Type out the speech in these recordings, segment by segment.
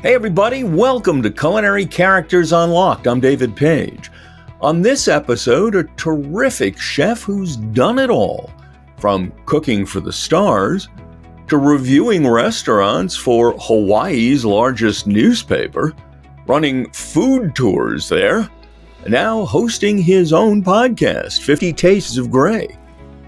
Hey everybody, welcome to Culinary Characters Unlocked. I'm David Page. On this episode, a terrific chef who's done it all, from cooking for the stars to reviewing restaurants for Hawaii's largest newspaper, running food tours there, and now hosting his own podcast, 50 Tastes of Gray.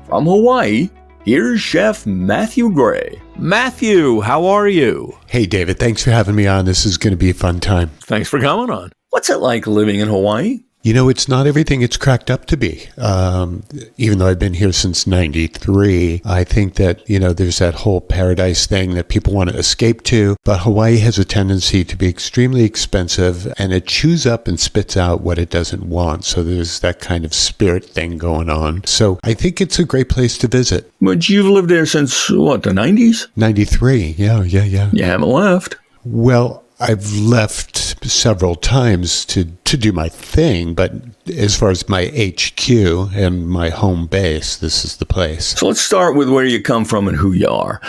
From Hawaii, here's Chef Matthew Gray. Matthew, how are you? Hey, David. Thanks for having me on. This is going to be a fun time. Thanks for coming on. What's it like living in Hawaii? You know, it's not everything it's cracked up to be. Even though I've been here since 93, I think that, there's that whole paradise thing that people want to escape to. But Hawaii has a tendency to be extremely expensive, and it chews up and spits out what it doesn't want. So there's that kind of spirit thing going on. So I think it's a great place to visit. But you've lived there since, the 90s? 93, yeah. You haven't left. Well, I've left several times to do my thing, but as far as my HQ and my home base, this is the place. So let's start with where you come from and who you are.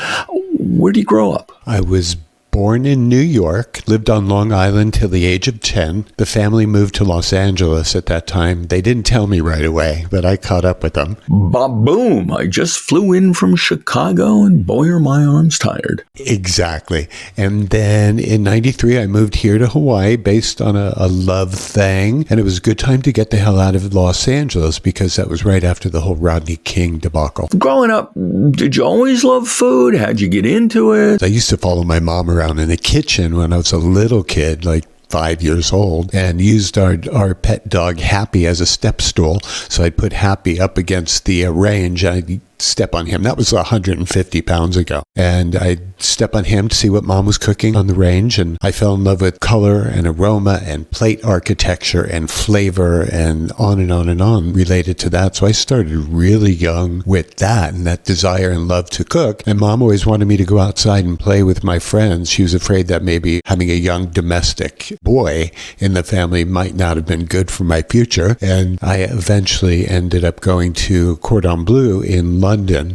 Where did you grow up? I was born in New York, lived on Long Island till the age of 10. The family moved to Los Angeles at that time. They didn't tell me right away, but I caught up with them. Ba-boom! I just flew in from Chicago, and boy, are my arms tired. Exactly. And then in 93, I moved here to Hawaii based on a love thing. And it was a good time to get the hell out of Los Angeles because that was right after the whole Rodney King debacle. Growing up, did you always love food? How'd you get into it? I used to follow my mom around in the kitchen when I was a little kid, like 5 years old, and used our pet dog Happy as a step stool. So I'd put Happy up against the range and I'd step on him. That was 150 pounds ago. And I'd step on him to see what Mom was cooking on the range. And I fell in love with color and aroma and plate architecture and flavor and on and on and on related to that. So I started really young with that and that desire and love to cook. And Mom always wanted me to go outside and play with my friends. She was afraid that maybe having a young domestic boy in the family might not have been good for my future. And I eventually ended up going to Cordon Bleu in London.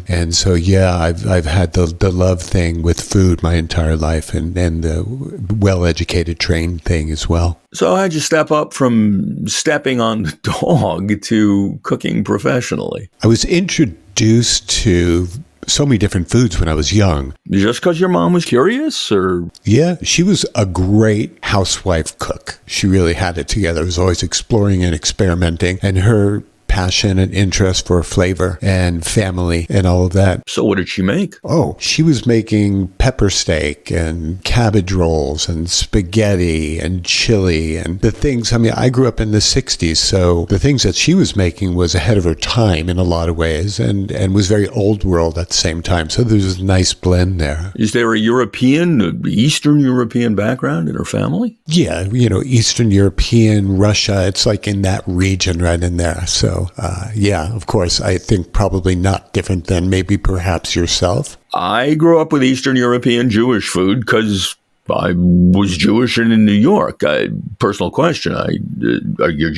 And so, yeah, I've had the love thing with food my entire life and the well-educated trained thing as well. So how'd you step up from stepping on the dog to cooking professionally? I was introduced to so many different foods when I was young. Just because your mom was curious, or? Yeah, she was a great housewife cook. She really had it together. Was always exploring and experimenting, and her passion and interest for flavor and family and all of that. So what did she make? Oh, she was making pepper steak and cabbage rolls and spaghetti and chili and the things. I mean, I grew up in the 60s, so the things that she was making was ahead of her time in a lot of ways and was very old world at the same time. So there was a nice blend there. Is there a Eastern European background in her family? Yeah, Eastern European, Russia, it's like in that region right in there. So yeah, of course, I think probably not different than maybe perhaps yourself. I grew up with Eastern European Jewish food because I was Jewish and in New York. Personal question,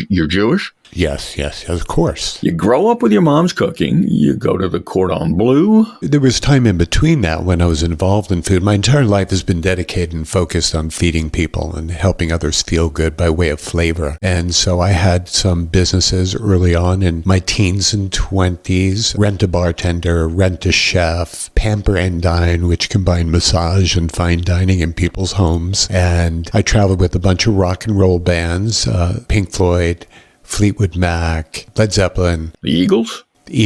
you're Jewish? Yes, of course. You grow up with your mom's cooking. You go to the Cordon Bleu. There was time in between that when I was involved in food. My entire life has been dedicated and focused on feeding people and helping others feel good by way of flavor. And so I had some businesses early on in my teens and 20s, Rent a Bartender, Rent a Chef, Pamper and Dine, which combined massage and fine dining in people's homes. And I traveled with a bunch of rock and roll bands, Pink Floyd, Fleetwood Mac, Led Zeppelin. The Eagles? The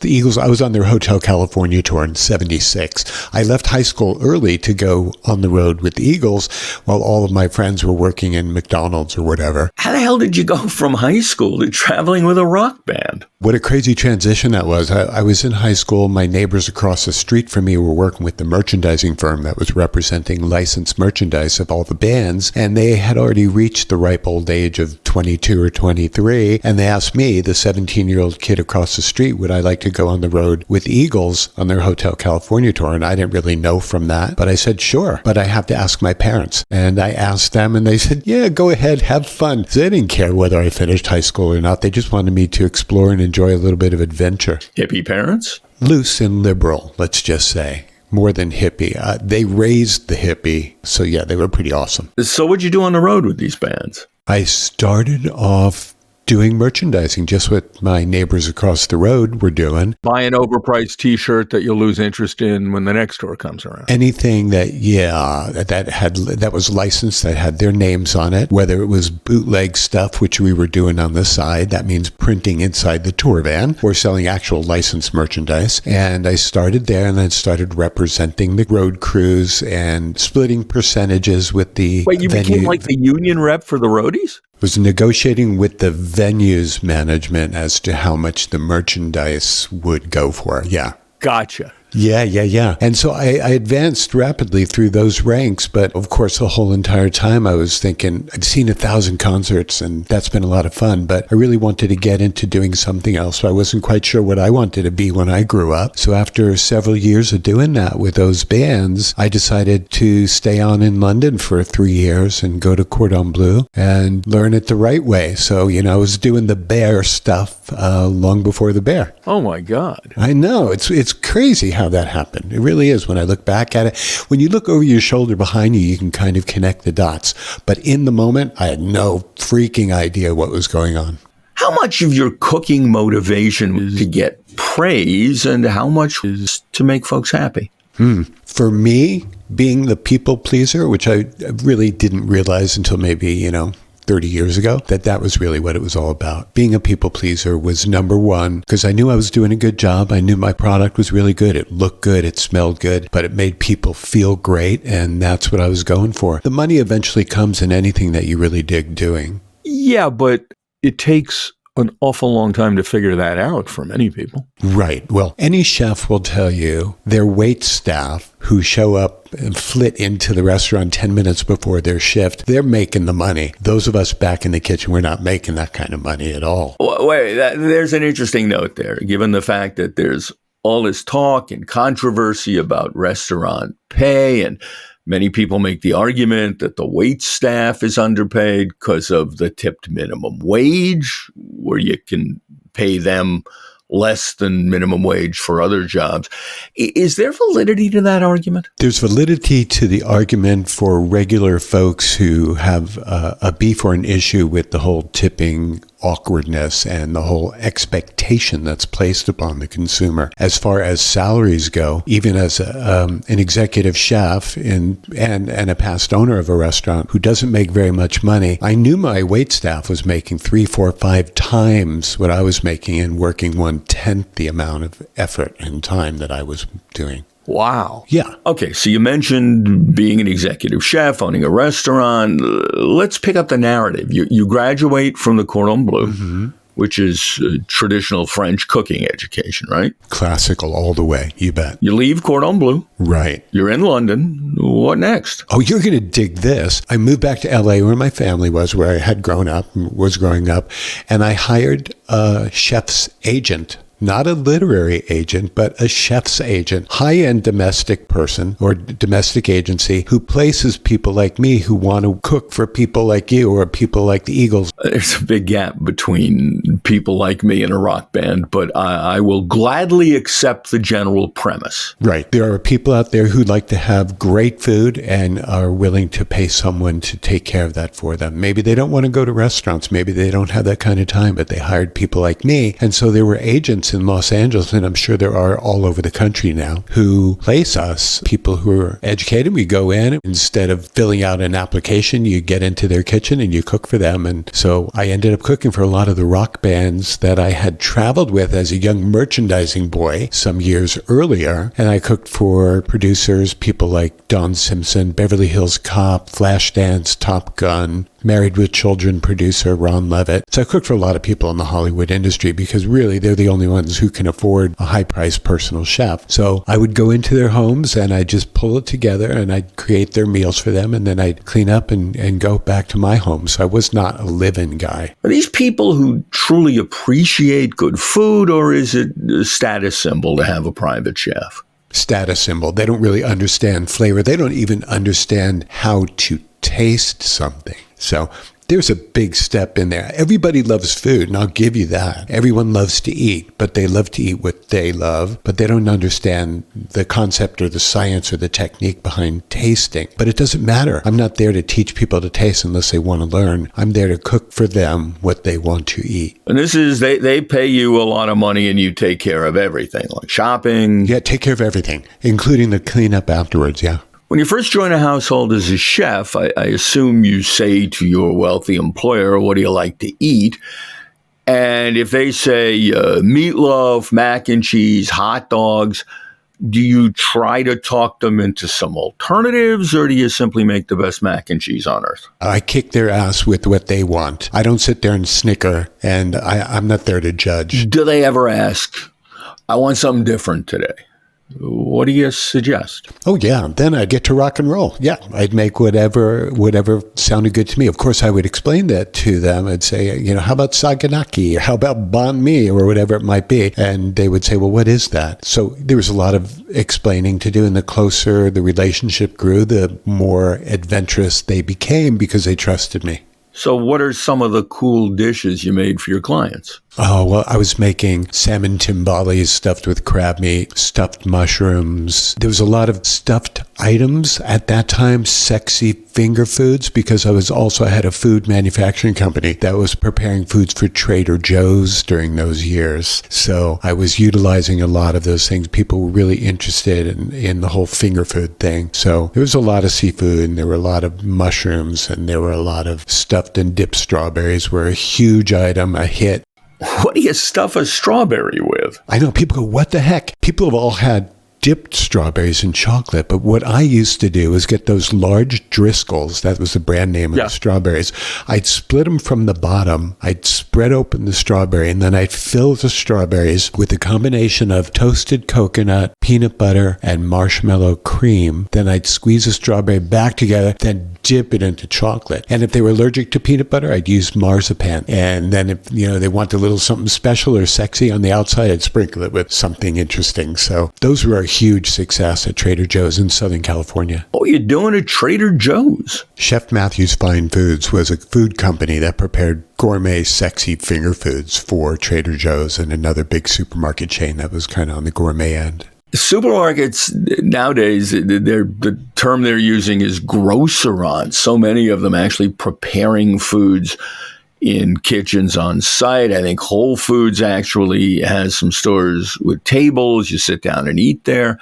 Eagles, I was on their Hotel California tour in 76. I left high school early to go on the road with the Eagles while all of my friends were working in McDonald's or whatever. How the hell did you go from high school to traveling with a rock band? What a crazy transition that was. I was in high school. My neighbors across the street from me were working with the merchandising firm that was representing licensed merchandise of all the bands, and they had already reached the ripe old age of 22 or 23, and they asked me, the 17-year-old kid across the street, would I like to go on the road with Eagles on their Hotel California tour? And I didn't really know from that, but I said, sure, but I have to ask my parents. And I asked them, and they said, yeah, go ahead, have fun. So they didn't care whether I finished high school or not. They just wanted me to explore and enjoy a little bit of adventure. Hippie parents? Loose and liberal, let's just say. more than hippie. They raised the hippie. So yeah, they were pretty awesome. So what'd you do on the road with these bands? I started off doing merchandising, just what my neighbors across the road were doing. Buy an overpriced T-shirt that you'll lose interest in when the next tour comes around. Anything that was licensed, that had their names on it, whether it was bootleg stuff, which we were doing on the side, that means printing inside the tour van, or selling actual licensed merchandise. And I started there and then started representing the road crews and splitting percentages with the Wait, you became like the union rep for the roadies? Was negotiating with the venue's management as to how much the merchandise would go for. Yeah. Gotcha. Yeah. And so I advanced rapidly through those ranks. But of course, the whole entire time I was thinking, I've seen 1,000 concerts and that's been a lot of fun. But I really wanted to get into doing something else. So I wasn't quite sure what I wanted to be when I grew up. So after several years of doing that with those bands, I decided to stay on in London for 3 years and go to Cordon Bleu and learn it the right way. So, I was doing the bear stuff long before the bear. Oh, my God. I know. It's crazy how that happened. It really is. When I look back at it, when you look over your shoulder behind you, you can kind of connect the dots. But in the moment, I had no freaking idea what was going on. How much of your cooking motivation is to get praise and how much is to make folks happy? For me, being the people pleaser, which I really didn't realize until maybe, 30 years ago, that was really what it was all about. Being a people pleaser was number one, because I knew I was doing a good job. I knew my product was really good. It looked good. It smelled good, but it made people feel great. And that's what I was going for. The money eventually comes in anything that you really dig doing. Yeah, but it takes an awful long time to figure that out for many people. Right. Well, any chef will tell you their wait staff who show up and flit into the restaurant 10 minutes before their shift, they're making the money. Those of us back in the kitchen, we're not making that kind of money at all. Wait, there's an interesting note there, given the fact that there's all this talk and controversy about restaurant pay, and many people make the argument that the wait staff is underpaid because of the tipped minimum wage, where you can pay them less than minimum wage for other jobs. Is there validity to that argument? There's validity to the argument for regular folks who have a beef or an issue with the whole tipping awkwardness and the whole expectation that's placed upon the consumer. As far as salaries go, even as an executive chef and a past owner of a restaurant who doesn't make very much money, I knew my wait staff was making 3, 4, 5 times what I was making and working 1/10 the amount of effort and time that I was doing. Wow. Yeah. Okay, so you mentioned being an executive chef, owning a restaurant. Let's pick up the narrative. You graduate from the Cordon Bleu, which is traditional French cooking education, right? Classical all the way, you bet. You leave Cordon Bleu. Right. You're in London. What next? Oh, you're going to dig this. I moved back to LA where my family was, where I had was growing up, and I hired a chef's agent. Not a literary agent, but a chef's agent, high-end domestic person or domestic agency who places people like me who want to cook for people like you or people like the Eagles. There's a big gap between people like me and a rock band, but I will gladly accept the general premise. Right. There are people out there who like to have great food and are willing to pay someone to take care of that for them. Maybe they don't want to go to restaurants. Maybe they don't have that kind of time, but they hired people like me. And so there were agents in Los Angeles, and I'm sure there are all over the country now, who place us, people who are educated. We go in, instead of filling out an application, you get into their kitchen and you cook for them. And so I ended up cooking for a lot of the rock bands that I had traveled with as a young merchandising boy some years earlier. And I cooked for producers, people like Don Simpson, Beverly Hills Cop, Flashdance, Top Gun, Married with Children producer Ron Levitt. So I cooked for a lot of people in the Hollywood industry because really they're the only ones who can afford a high-priced personal chef. So I would go into their homes and I'd just pull it together and I'd create their meals for them, and then I'd clean up and go back to my home. So I was not a live-in guy. Are these people who truly appreciate good food, or is it a status symbol to have a private chef? Status symbol. They don't really understand flavor. They don't even understand how to taste something. So There's a big step in there. Everybody loves food, and I'll give you that. Everyone loves to eat, but they love to eat what they love, but they don't understand the concept or the science or the technique behind tasting. But it doesn't matter. I'm not there to teach people to taste unless they want to learn. I'm there to cook for them what they want to eat. And this is, they pay you a lot of money and you take care of everything, like shopping. Yeah, take care of everything, including the cleanup afterwards, yeah. When you first join a household as a chef, I assume you say to your wealthy employer, what do you like to eat? And if they say meatloaf, mac and cheese, hot dogs, do you try to talk them into some alternatives, or do you simply make the best mac and cheese on earth? I kick their ass with what they want. I don't sit there and snicker, and I'm not there to judge. Do they ever ask, I want something different today? What do you suggest? Oh, yeah. Then I'd get to rock and roll. Yeah. I'd make whatever sounded good to me. Of course, I would explain that to them. I'd say, how about saganaki? Or how about banh mi? Or whatever it might be. And they would say, well, what is that? So there was a lot of explaining to do. And the closer the relationship grew, the more adventurous they became because they trusted me. So what are some of the cool dishes you made for your clients? Oh, well, I was making salmon timbalis stuffed with crab meat, stuffed mushrooms. There was a lot of stuffed items at that time, sexy finger foods, because I had a food manufacturing company that was preparing foods for Trader Joe's during those years. So I was utilizing a lot of those things. People were really interested in the whole finger food thing. So there was a lot of seafood, and there were a lot of mushrooms, and there were a lot of stuffed and dipped strawberries were a huge item, a hit. What do you stuff a strawberry with? I know, people go, what the heck? People have all had dipped strawberries in chocolate, but what I used to do was get those large Driscolls, that was the brand name of the strawberries. I'd split them from the bottom, I'd spread open the strawberry, and then I'd fill the strawberries with a combination of toasted coconut, peanut butter, and marshmallow cream. Then I'd squeeze the strawberry back together, then dip it into chocolate. And if they were allergic to peanut butter, I'd use marzipan. And then if they want a little something special or sexy on the outside, I'd sprinkle it with something interesting. So those were a huge success at Trader Joe's in Southern California. What are you doing at Trader Joe's? Chef Matthew's Fine Foods was a food company that prepared gourmet, sexy finger foods for Trader Joe's and another big supermarket chain that was kind of on the gourmet end. Supermarkets nowadays, the term they're using is grocerants. So many of them actually preparing foods in kitchens on site. I think Whole Foods actually has some stores with tables. You sit down and eat there.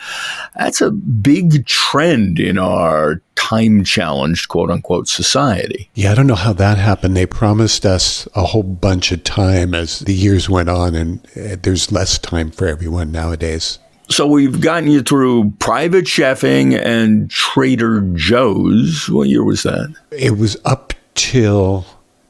That's a big trend in our time-challenged, quote-unquote, society. Yeah, I don't know how that happened. They promised us a whole bunch of time as the years went on, and there's less time for everyone nowadays. So we've gotten you through private chefing and Trader Joe's. What year was that? It was up till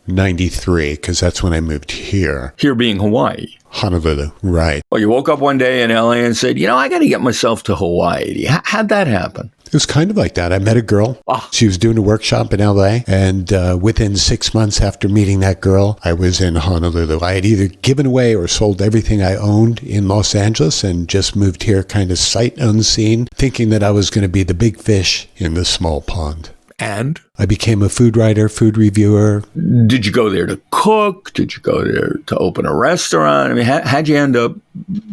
93, because that's when I moved here. Here being Hawaii. Honolulu, right. Well, you woke up one day in LA and said, I got to get myself to Hawaii. How'd that happen? It was kind of like that. I met a girl. She was doing a workshop in LA. And within 6 months after meeting that girl, I was in Honolulu. I had either given away or sold everything I owned in Los Angeles and just moved here kind of sight unseen, thinking that I was going to be the big fish in the small pond. And? I became a food writer, food reviewer. Did you go there to cook? Did you go there to open a restaurant? I mean, how'd you end up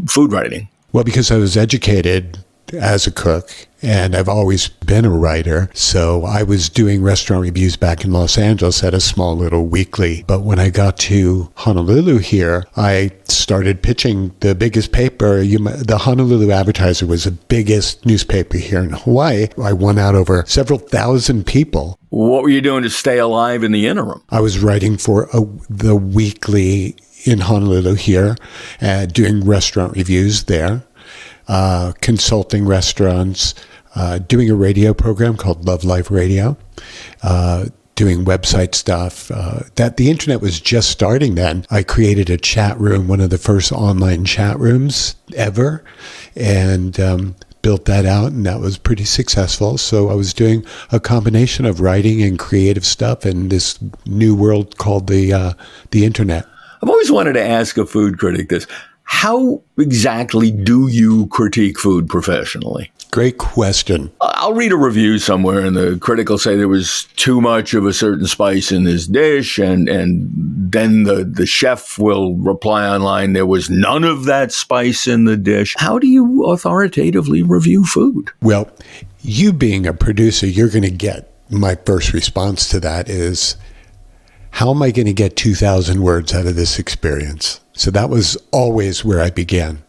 food writing? Well, because I was educated as a cook, and I've always been a writer. So I was doing restaurant reviews back in Los Angeles at a small little weekly. But when I got to Honolulu here, I started pitching the biggest paper. The Honolulu Advertiser was the biggest newspaper here in Hawaii. I won out over several thousand people. What were you doing to stay alive in the interim? I was writing for the weekly in Honolulu here, doing restaurant reviews there. Consulting restaurants, doing a radio program called Love Life Radio, doing website stuff. That the internet was just starting then. I created a chat room, one of the first online chat rooms ever, and built that out, and that was pretty successful. So I was doing a combination of writing and creative stuff in this new world called the internet. I've always wanted to ask a food critic this. How exactly do you critique food professionally? Great question. I'll read a review somewhere, and the critic will say there was too much of a certain spice in this dish, and then the chef will reply online, there was none of that spice in the dish. How do you authoritatively review food? Well, you being a producer, you're going to get my first response to that is, how am I going to get 2,000 words out of this experience? So that was always where I began.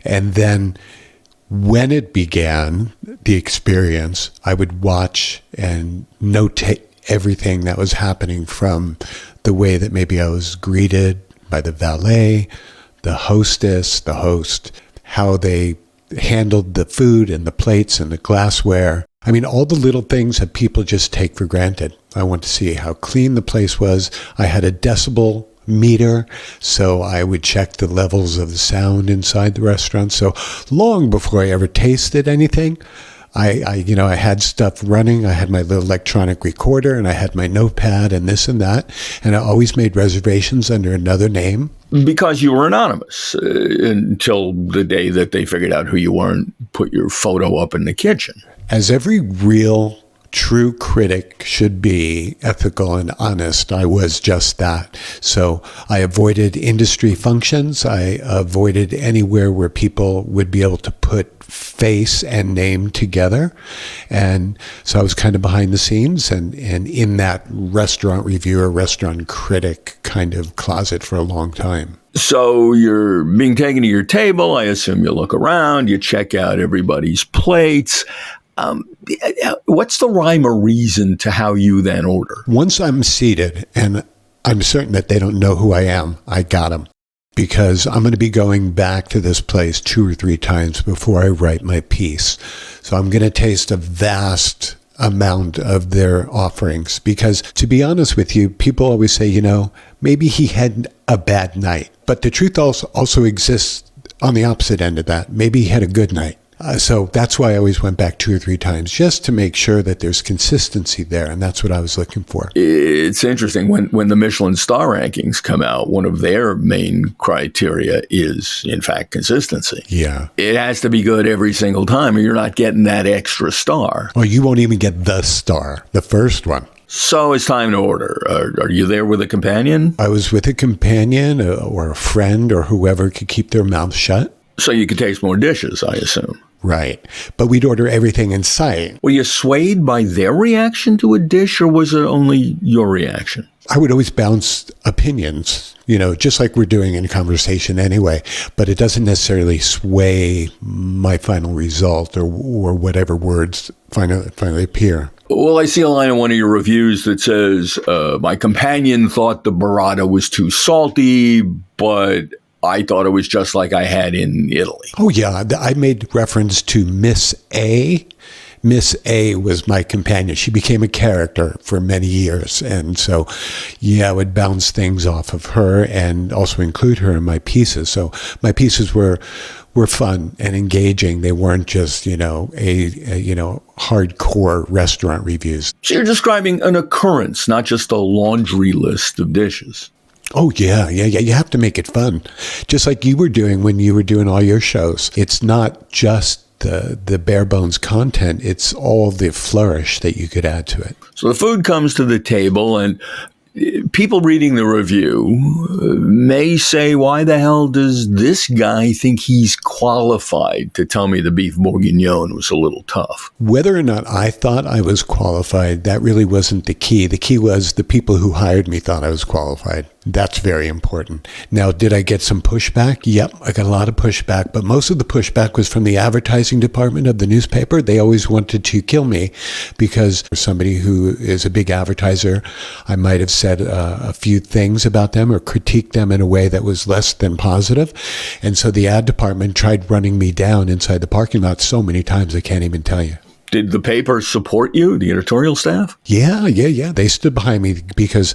And then when it began, the experience, I would watch and notate everything that was happening, from the way that maybe I was greeted by the valet, the hostess, the host, how they handled the food and the plates and the glassware. I mean, all the little things that people just take for granted. I want to see how clean the place was. I had a decibel meter, so I would check the levels of the sound inside the restaurant. So long before I ever tasted anything, I had stuff running. I had my little electronic recorder, and I had my notepad and this and that, and I always made reservations under another name. Because you were anonymous until the day that they figured out who you were and put your photo up in the kitchen. As every real true critic should be, ethical and honest, I was just that. So I avoided industry functions. I avoided anywhere where people would be able to put face and name together. And so I was kind of behind the scenes and in that restaurant reviewer, restaurant critic kind of closet for a long time. So you're being taken to your table. I assume you look around, you check out everybody's plates. What's the rhyme or reason to how you then order? Once I'm seated and I'm certain that they don't know who I am, I got them. Because I'm going to be going back to this place 2 or 3 times before I write my piece. So I'm going to taste a vast amount of their offerings. Because to be honest with you, people always say, maybe he had a bad night. But the truth also exists on the opposite end of that. Maybe he had a good night. So that's why I always went back 2 or 3 times, just to make sure that there's consistency there. And that's what I was looking for. It's interesting. When the Michelin star rankings come out, one of their main criteria is, in fact, consistency. Yeah. It has to be good every single time, or you're not getting that extra star. Or you won't even get the star, the first one. So it's time to order. Are you there with a companion? I was with a companion or a friend or whoever could keep their mouth shut. So you could taste more dishes, I assume. Right. But we'd order everything in sight. Were you swayed by their reaction to a dish, or was it only your reaction? I would always bounce opinions, just like we're doing in conversation anyway, but it doesn't necessarily sway my final result or whatever words finally appear. Well, I see a line in one of your reviews that says, my companion thought the burrata was too salty, but I thought it was just like I had in Italy. Oh, yeah. I made reference to Miss A. Miss A was my companion. She became a character for many years. And so, I would bounce things off of her and also include her in my pieces. So my pieces were fun and engaging. They weren't just, hardcore restaurant reviews. So you're describing an occurrence, not just a laundry list of dishes. Oh, yeah. You have to make it fun. Just like you were doing when you were doing all your shows. It's not just the bare bones content. It's all the flourish that you could add to it. So the food comes to the table, and people reading the review may say, why the hell does this guy think he's qualified to tell me the beef bourguignon was a little tough? Whether or not I thought I was qualified, that really wasn't the key. The key was the people who hired me thought I was qualified. That's very important. Now, did I get some pushback? Yep, I got a lot of pushback, but most of the pushback was from the advertising department of the newspaper. They always wanted to kill me because for somebody who is a big advertiser, I might have said a few things about them or critiqued them in a way that was less than positive. And so the ad department tried running me down inside the parking lot so many times I can't even tell you. Did the paper support you, the editorial staff? Yeah. They stood behind me because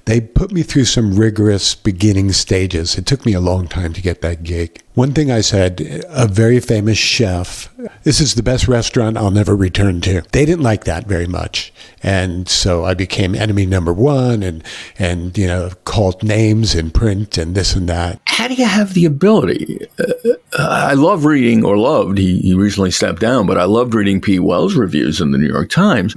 they put me through some rigorous beginning stages. It took me a long time to get that gig. One thing I said, a very famous chef, this is the best restaurant I'll never return to. They didn't like that very much. And so I became enemy number one and called names in print and this and that. How do you have the ability? I love reading, or loved, he recently stepped down, but I loved reading P. Wells' reviews in the New York Times.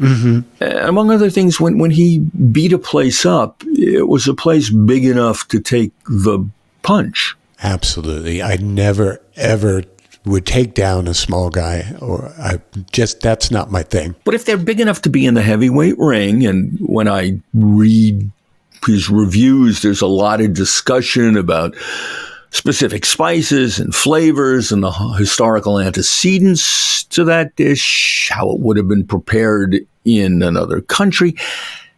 Among other things, when he beat a place up, it was a place big enough to take the punch. Absolutely. I never, ever would take down a small guy, that's not my thing. But if they're big enough to be in the heavyweight ring, and when I read his reviews, there's a lot of discussion about specific spices and flavors and the historical antecedents to that dish, how it would have been prepared in another country.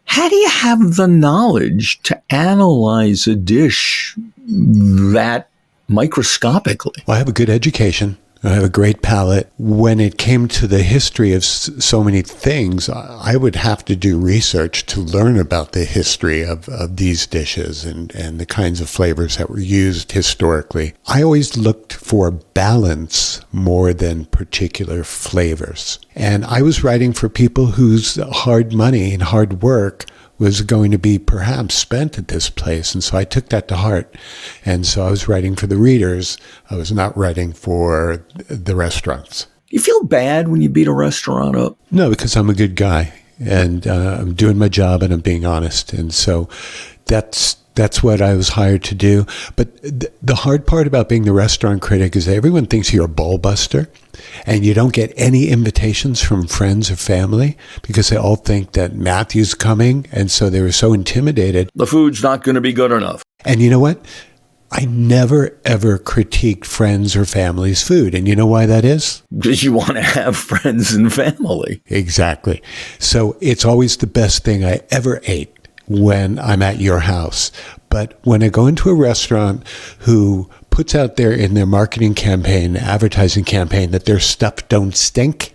How do you have the knowledge to analyze a dish that microscopically? Well, I have a good education. I have a great palate. When it came to the history of so many things, I would have to do research to learn about the history of these dishes and the kinds of flavors that were used historically. I always looked for balance more than particular flavors. And I was writing for people whose hard money and hard work was going to be perhaps spent at this place. And so I took that to heart. And so I was writing for the readers. I was not writing for the restaurants. You feel bad when you beat a restaurant up? No, because I'm a good guy and I'm doing my job and I'm being honest. And so that's what I was hired to do. But the hard part about being the restaurant critic is that everyone thinks you're a ball buster. And you don't get any invitations from friends or family because they all think that Matthew's coming. And so they were so intimidated. The food's not going to be good enough. And you know what? I never, ever critiqued friends or family's food. And you know why that is? Because you want to have friends and family. Exactly. So it's always the best thing I ever ate when I'm at your house. But when I go into a restaurant who puts out there in their marketing campaign, advertising campaign, that their stuff don't stink,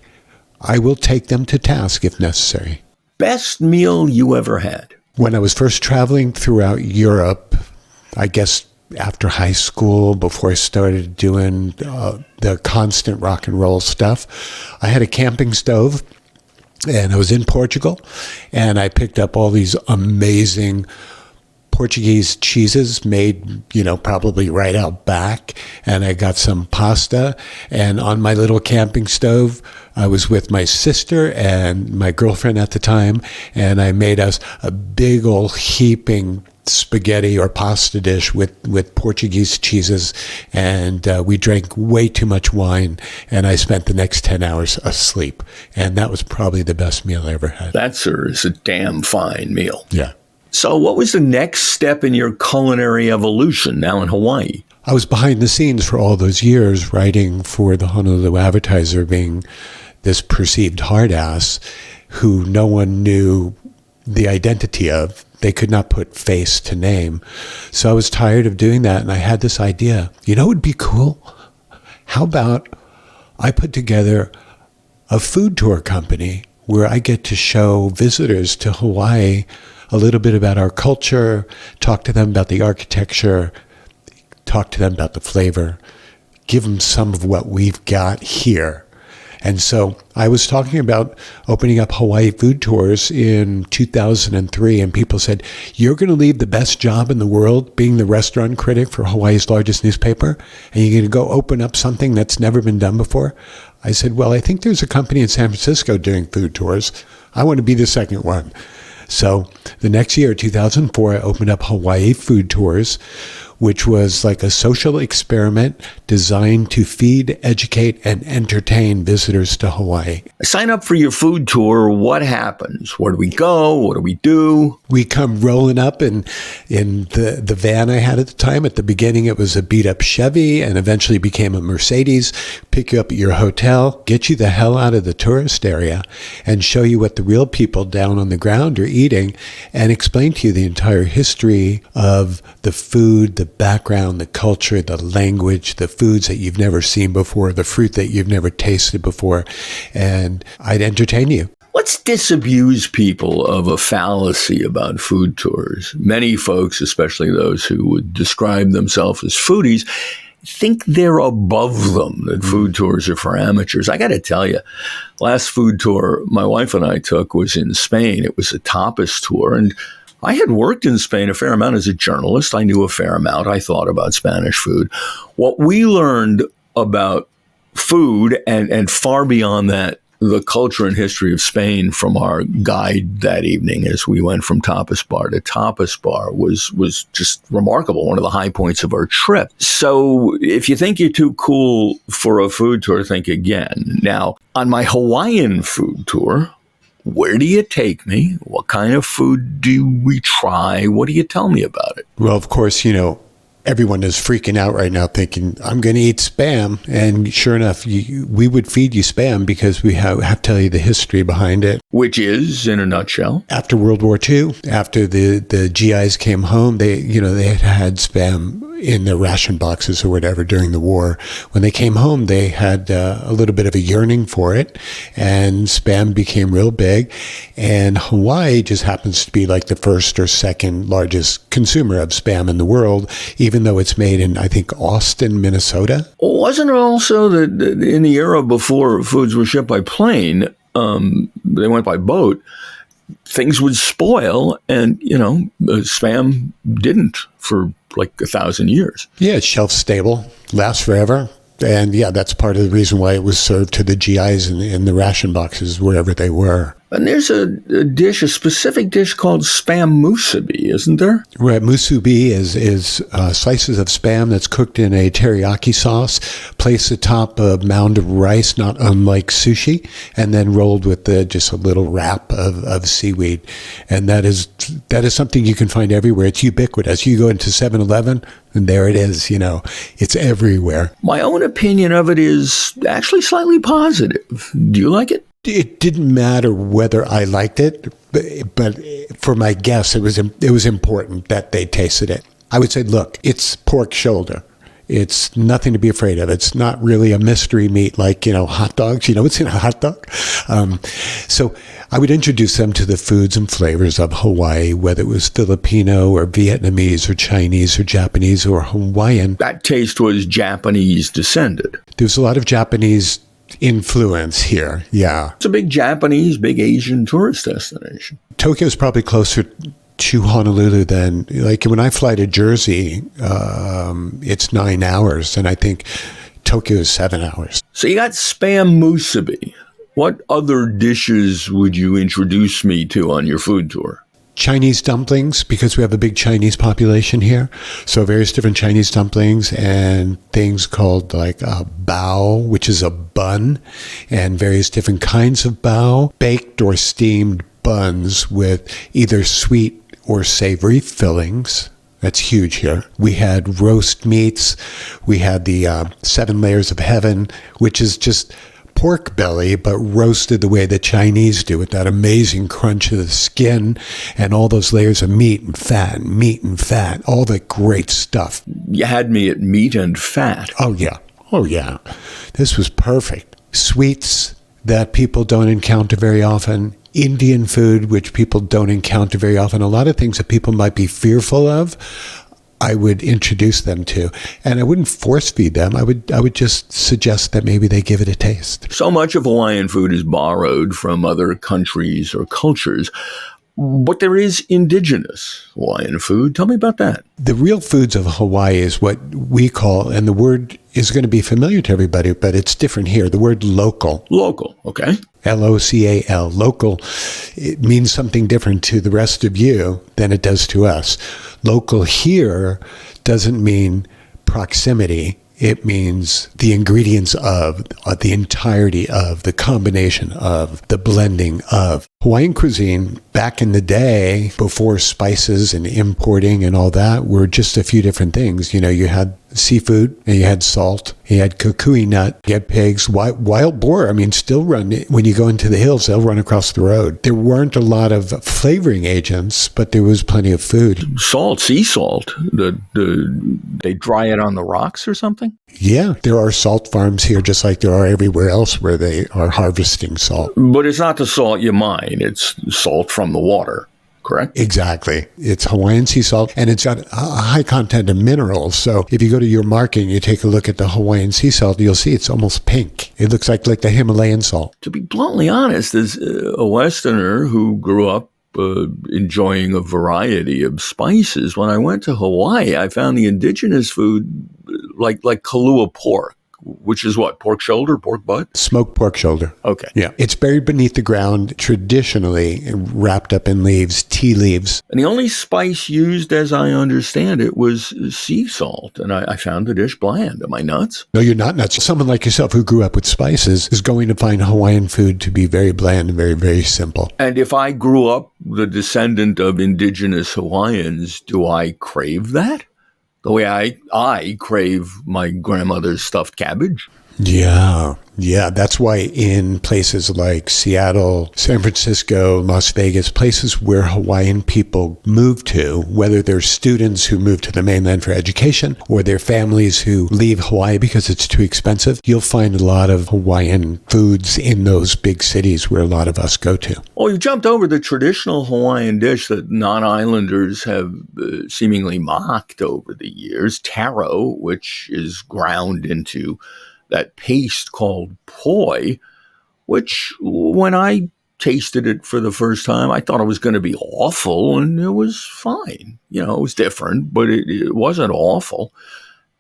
I will take them to task if necessary. Best meal you ever had? When I was first traveling throughout Europe, I guess after high school, before I started doing the constant rock and roll stuff, I had a camping stove. And I was in Portugal, and I picked up all these amazing Portuguese cheeses made, probably right out back. And I got some pasta. And on my little camping stove, I was with my sister and my girlfriend at the time. And I made us a big old heaping spaghetti or pasta dish with Portuguese cheeses. And we drank way too much wine. And I spent the next 10 hours asleep. And that was probably the best meal I ever had. That, sir, is a damn fine meal. Yeah. So what was the next step in your culinary evolution now in Hawaii? I was behind the scenes for all those years, writing for the Honolulu Advertiser, being this perceived hard ass who no one knew the identity of. They could not put face to name. So I was tired of doing that, and I had this idea. You know what would be cool? How about I put together a food tour company where I get to show visitors to Hawaii a little bit about our culture, talk to them about the architecture, talk to them about the flavor, give them some of what we've got here. And so I was talking about opening up Hawaii food tours in 2003, and people said, you're going to leave the best job in the world, being the restaurant critic for Hawaii's largest newspaper, and you're going to go open up something that's never been done before? I said, well, I think there's a company in San Francisco doing food tours. I want to be the second one. So the next year, 2004, I opened up Hawaii Food Tours, which was like a social experiment designed to feed, educate, and entertain visitors to Hawaii. I sign up for your food tour. What happens? Where do we go? What do we do? We come rolling up in the van I had at the time. At the beginning, it was a beat-up Chevy and eventually became a Mercedes. Pick you up at your hotel, get you the hell out of the tourist area, and show you what the real people down on the ground are eating, and explain to you the entire history of the food, the background, the culture, the language, the foods that you've never seen before, the fruit that you've never tasted before, and I'd entertain you. Let's disabuse people of a fallacy about food tours. Many folks, especially those who would describe themselves as foodies, think they're above them, that food tours are for amateurs. I got to tell you, last food tour my wife and I took was in Spain. It was a tapas tour, and I had worked in Spain a fair amount as a journalist. I knew a fair amount. I thought about Spanish food. What we learned about food and far beyond that, the culture and history of Spain from our guide that evening as we went from tapas bar to tapas bar was just remarkable, one of the high points of our trip. So if you think you're too cool for a food tour, think again. Now, on my Hawaiian food tour, where do you take me? What kind of food do we try? What do you tell me about it? Well, of course, everyone is freaking out right now thinking, I'm going to eat Spam. And sure enough, we would feed you Spam because we have to tell you the history behind it. Which is, in a nutshell? After World War II, after the GIs came home, they had Spam in their ration boxes or whatever during the war. When they came home, they had a little bit of a yearning for it, and Spam became real big. And Hawaii just happens to be like the first or second largest consumer of Spam in the world, even though it's made in, I think, Austin, Minnesota. Wasn't it also that in the era before foods were shipped by plane, they went by boat, things would spoil, and, Spam didn't for like 1,000 years. Yeah, it's shelf stable, lasts forever. And yeah, that's part of the reason why it was served to the GIs in the ration boxes wherever they were. And there's a specific dish called Spam musubi, isn't there? Right, musubi is slices of Spam that's cooked in a teriyaki sauce, placed atop a mound of rice, not unlike sushi, and then rolled with just a little wrap of seaweed. And that is something you can find everywhere. It's ubiquitous. You go into 7-Eleven, and there it is, it's everywhere. My own opinion of it is actually slightly positive. Do you like it? It didn't matter whether I liked it, but for my guests, it was important that they tasted it. I would say, look, it's pork shoulder. It's nothing to be afraid of. It's not really a mystery meat like, hot dogs. What's in a hot dog? So I would introduce them to the foods and flavors of Hawaii, whether it was Filipino or Vietnamese or Chinese or Japanese or Hawaiian. That taste was Japanese descended. There's a lot of Japanese influence here, yeah. It's a big Japanese, big Asian tourist destination. Tokyo's probably closer to Honolulu than, like when I fly to Jersey, it's 9 hours, and I think Tokyo is 7 hours. So you got Spam musubi. What other dishes would you introduce me to on your food tour? Chinese dumplings, because we have a big Chinese population here. So various different Chinese dumplings and things called like a bao, which is a bun, and various different kinds of bao, baked or steamed buns with either sweet or savory fillings. That's huge here. We had roast meats. We had the 7 layers of heaven, which is just pork belly, but roasted the way the Chinese do, with that amazing crunch of the skin and all those layers of meat and fat, all the great stuff. You had me at meat and fat. Oh, yeah. This was perfect. Sweets that people don't encounter very often. Indian food, which people don't encounter very often. A lot of things that people might be fearful of, I would introduce them to, and I wouldn't force feed them. I would just suggest that maybe they give it a taste. So much of Hawaiian food is borrowed from other countries or cultures, but there is indigenous Hawaiian food. Tell me about that. The real foods of Hawaii is what we call, and the word is going to be familiar to everybody, but it's different here. The word local. Local, okay. Local. Local, it means something different to the rest of you than it does to us. Local here doesn't mean proximity. It means the ingredients of, the entirety of, the combination of, the blending of. Hawaiian cuisine, back in the day, before spices and importing and all that, were just a few different things. You had seafood, and you had salt, you had kukui nut, you had pigs, wild boar. Still run, when you go into the hills, they'll run across the road. There weren't a lot of flavoring agents, but there was plenty of food. Salt, sea salt, they dry it on the rocks or something? Yeah, there are salt farms here, just like there are everywhere else where they are harvesting salt. But it's not the salt you mine, it's salt from the water. Correct? Exactly. It's Hawaiian sea salt, and it's got a high content of minerals. So if you go to your market and you take a look at the Hawaiian sea salt, you'll see it's almost pink. It looks like the Himalayan salt. To be bluntly honest, as a Westerner who grew up enjoying a variety of spices. When I went to Hawaii, I found the indigenous food like Kahlua pork, which is what? Pork shoulder, pork butt? Smoked pork shoulder. Okay. Yeah. It's buried beneath the ground, traditionally wrapped up in leaves, tea leaves. And the only spice used, as I understand it, was sea salt. And I found the dish bland. Am I nuts? No, you're not nuts. Someone like yourself who grew up with spices is going to find Hawaiian food to be very bland and very, very simple. And if I grew up the descendant of indigenous Hawaiians, do I crave that? The way I crave my grandmother's stuffed cabbage? Yeah. That's why in places like Seattle, San Francisco, Las Vegas, places where Hawaiian people move to, whether they're students who move to the mainland for education or they're families who leave Hawaii because it's too expensive, you'll find a lot of Hawaiian foods in those big cities where a lot of us go to. Well, you jumped over the traditional Hawaiian dish that non-islanders have seemingly mocked over the years, taro, which is ground into that paste called poi, which when I tasted it for the first time, I thought it was going to be awful, and it was fine. It was different, but it wasn't awful.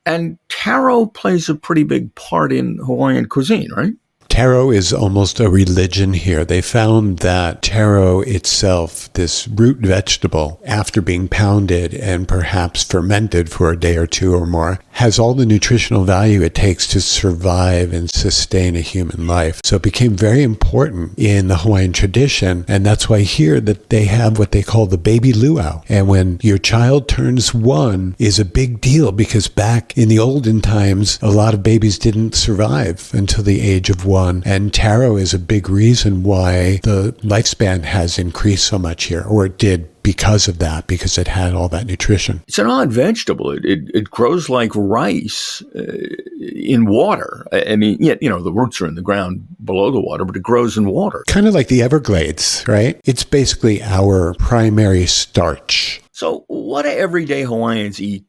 And taro plays a pretty big part in Hawaiian cuisine, right? Taro is almost a religion here. They found that taro itself, this root vegetable, after being pounded and perhaps fermented for a day or two or more, has all the nutritional value it takes to survive and sustain a human life. So it became very important in the Hawaiian tradition, and that's why here that they have what they call the baby luau. And when your child turns 1 is a big deal, because back in the olden times, a lot of babies didn't survive until the age of 1. And taro is a big reason why the lifespan has increased so much here, or it did because of that, because it had all that nutrition. It's an odd vegetable. It grows like rice in water. I mean, the roots are in the ground below the water, but it grows in water. Kind of like the Everglades, right? It's basically our primary starch. So what do everyday Hawaiians eat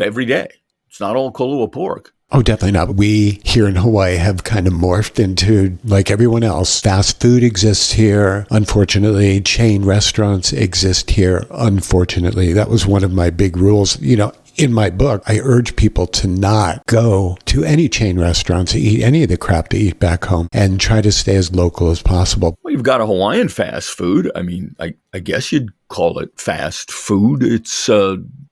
every day? It's not all Kahlua pork. Oh, definitely not. We here in Hawaii have kind of morphed into, like everyone else, fast food exists here. Unfortunately, chain restaurants exist here. Unfortunately, that was one of my big rules. In my book, I urge people to not go to any chain restaurants to eat any of the crap to eat back home, and try to stay as local as possible. Well, you've got a Hawaiian fast food. I mean, I guess you'd call it fast food. It's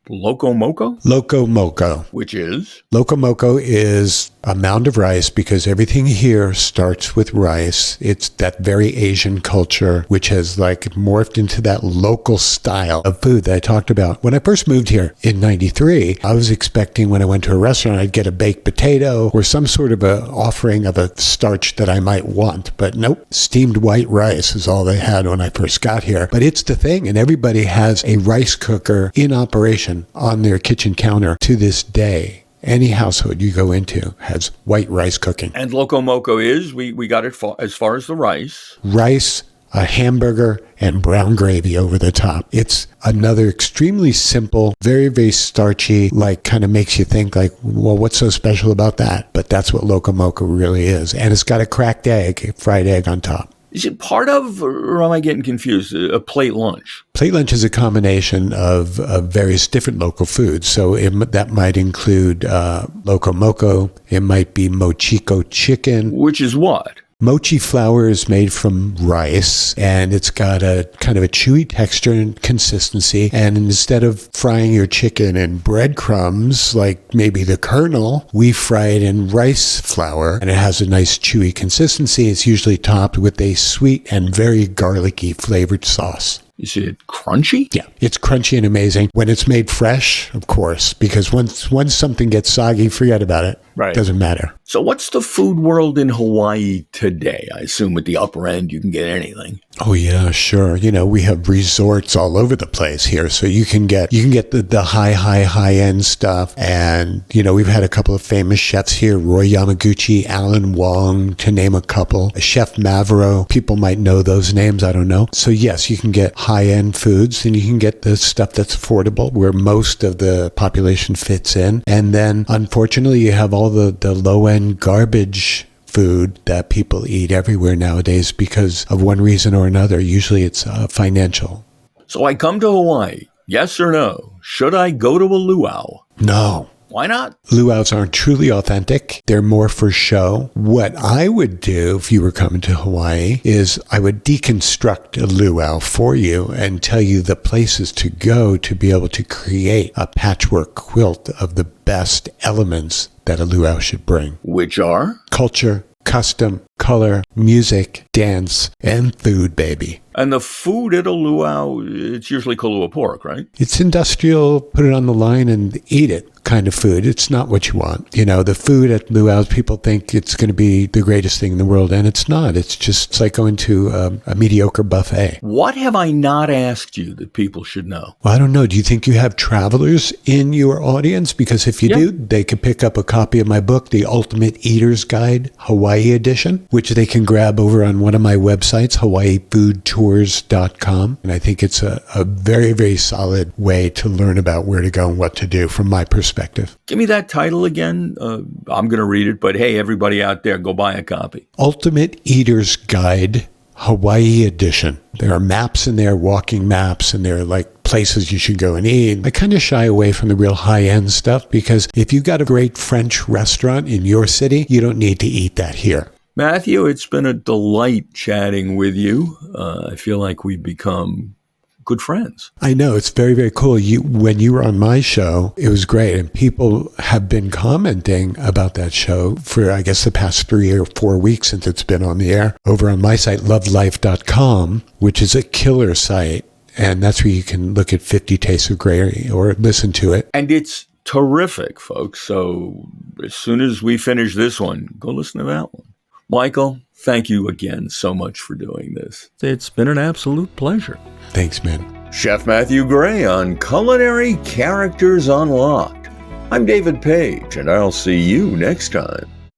Loco Moco? Loco Moco. Which is? Loco Moco is a mound of rice, because everything here starts with rice. It's that very Asian culture, which has morphed into that local style of food that I talked about. When I first moved here in 93, I was expecting when I went to a restaurant, I'd get a baked potato or some sort of a offering of a starch that I might want. But nope, steamed white rice is all they had when I first got here. But it's the thing, and everybody has a rice cooker in operation on their kitchen counter to this day. Any household you go into has white rice cooking. And Loco Moco is, we got it as far as the rice. Rice, a hamburger, and brown gravy over the top. It's another extremely simple, very, very starchy, kind of makes you think well, what's so special about that? But that's what Loco Moco really is. And it's got a cracked egg, fried egg on top. Is it part of, or am I getting confused, a plate lunch? Plate lunch is a combination of various different local foods. So that might include Loco Moco. It might be mochiko chicken. Which is what? Mochi flour is made from rice, and it's got a kind of a chewy texture and consistency. And instead of frying your chicken in breadcrumbs, like maybe the kernel, we fry it in rice flour, and it has a nice chewy consistency. It's usually topped with a sweet and very garlicky flavored sauce. Is it crunchy? Yeah, it's crunchy and amazing. When it's made fresh, of course, because once something gets soggy, forget about it. Right. Doesn't matter. So what's the food world in Hawaii today? I assume at the upper end you can get anything. Oh yeah, sure. We have resorts all over the place here, so you can get the high end stuff. And we've had a couple of famous chefs here: Roy Yamaguchi, Alan Wong, to name a couple. Chef Mavro, people might know those names. I don't know. So yes, you can get high end foods, and you can get the stuff that's affordable, where most of the population fits in. And then, unfortunately, you have all the low end garbage food that people eat everywhere nowadays because of one reason or another. Usually it's financial. So I come to Hawaii. Yes or no? Should I go to a luau? No. Why not? Luau's aren't truly authentic. They're more for show. What I would do if you were coming to Hawaii is I would deconstruct a luau for you and tell you the places to go to be able to create a patchwork quilt of the best elements that a luau should bring. Which are? Culture, custom, color, music, dance, and food, baby. And the food at a luau, it's usually kalua pork, right? It's industrial, put it on the line and eat it kind of food. It's not what you want. You know, the food at luau's, people think it's going to be the greatest thing in the world, and it's not. It's like going to a mediocre buffet. What have I not asked you that people should know? Well, I don't know. Do you think you have travelers in your audience? Because if you do, they could pick up a copy of my book, The Ultimate Eater's Guide, Hawaii Edition, which they can grab over on one of my websites, hawaiifoodtours.com. And I think it's a very, very solid way to learn about where to go and what to do from my perspective. Give me that title again. I'm going to read it, but hey, everybody out there, go buy a copy. Ultimate Eater's Guide, Hawaii Edition. There are maps in there, walking maps, and there are like places you should go and eat. I kind of shy away from the real high-end stuff because if you've got a great French restaurant in your city, you don't need to eat that here. Matthew, it's been a delight chatting with you. I feel like we've become good friends. I know. It's very, very cool. When you were on my show, it was great. And people have been commenting about that show for, I guess, the past 3 or 4 weeks since it's been on the air over on my site, lovelife.com, which is a killer site. And that's where you can look at 50 Tastes of Grey or listen to it. And it's terrific, folks. So as soon as we finish this one, go listen to that one. Michael, thank you again so much for doing this. It's been an absolute pleasure. Thanks, man. Chef Matthew Gray on Culinary Characters Unlocked. I'm David Page, and I'll see you next time.